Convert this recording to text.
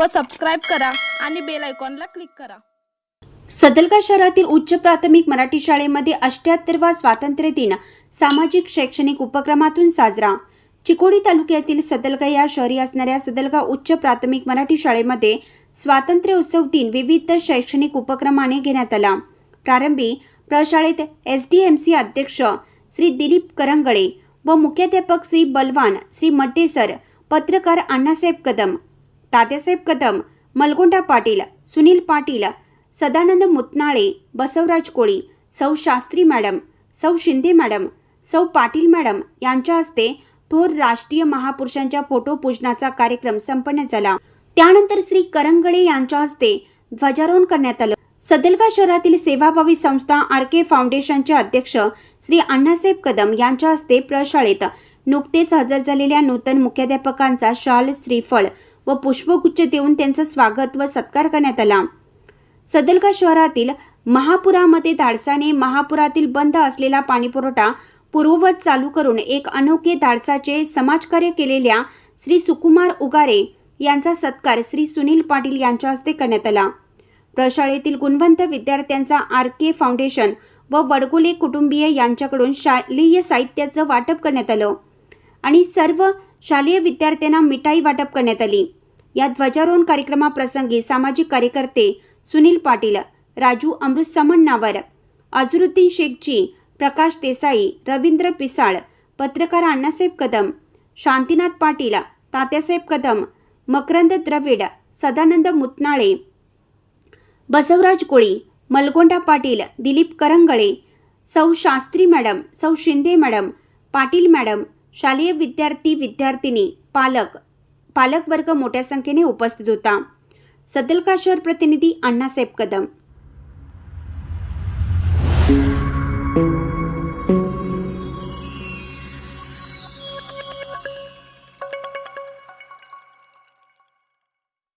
व सबस्क्राईब करा आणि बेल आयकॉनला क्लिक करा। सदलगा शहरातील उच्च प्राथमिक मराठी शाळेमध्ये 78वा स्वातंत्र्य दिन सामाजिक शैक्षणिक उपक्रमातून साजरा। चिकोडी तालुक्यातील सदलगा या शहरी असणाऱ्या सदलगा उच्च प्राथमिक मराठी शाळेमध्ये स्वातंत्र्य उत्सव दिन विविध शैक्षणिक उपक्रमाने घेण्यात आला। प्रारंभी प्रशाळेत SDMC अध्यक्ष श्री दिलीप करंगळे व मुख्याध्यापक श्री बलवान श्री मड्डे सर, पत्रकार अण्णासाहेब कदम, तात्यासाहेब कदम, मलगोंडा पाटील, सुनील पाटील, सदानंद मुतनाळे, बसवराज कोळी, सौ शास्त्री मॅडम, सौ शिंदे मॅडम, सौ पाटील मॅडम यांच्या हस्ते थोर राष्ट्रीय महापुरुषांच्या फोटो पूजनाचा कार्यक्रम संपन्न झाला। त्यानंतर श्री करंगळे यांच्या हस्ते ध्वजारोहण करण्यात आलं। सदलगा शहरातील सेवाभावी संस्था RK फाउंडेशनचे अध्यक्ष श्री अण्णासाहेब कदम यांच्या हस्ते प्रशाळेत नुकतेच हजर झालेल्या नूतन मुख्याध्यापकांचा शाल, श्रीफळ व पुष्पगुच्छ देऊन त्यांचं स्वागत व सत्कार करण्यात आला। सदलगा शहरातील महापुरामध्ये धाडसाने महापुरातील बंद असलेला पाणीपुरवठा पूर्ववत चालू करून एक अनोखे धाडसाचे समाजकार्य केलेल्या श्री सुकुमार उगारे यांचा सत्कार श्री सुनील पाटील यांच्या हस्ते करण्यात आला। प्रशाळेतील गुणवंत विद्यार्थ्यांचा RK फाउंडेशन व वडगोले कुटुंबीय यांच्याकडून शालेय साहित्याचं वाटप करण्यात आलं आणि सर्व शालेय विद्यार्थ्यांना मिठाई वाटप करण्यात आली। या ध्वजारोहण कार्यक्रमाप्रसंगी सामाजिक कार्यकर्ते सुनील पाटील, राजू अमृत समन्नावर, अझरुद्दीन शेखजी, प्रकाश देसाई, रवींद्र पिसाळ, पत्रकार अण्णासाहेब कदम, शांतीनाथ पाटील, तात्यासाहेब कदम, मकरंद द्रविड, सदानंद मुतनाळे, बसवराज कोळी, मलगोंडा पाटील, दिलीप करंगळे, सौ शास्त्री मॅडम, सौ शिंदे मॅडम, पाटील मॅडम, शालेय विद्यार्थी विद्यार्थिनी, पालक वर्ग मोठ्या संख्येने उपस्थित होता। सदलगा शहर प्रतिनिधी अण्णासाहेब कदम।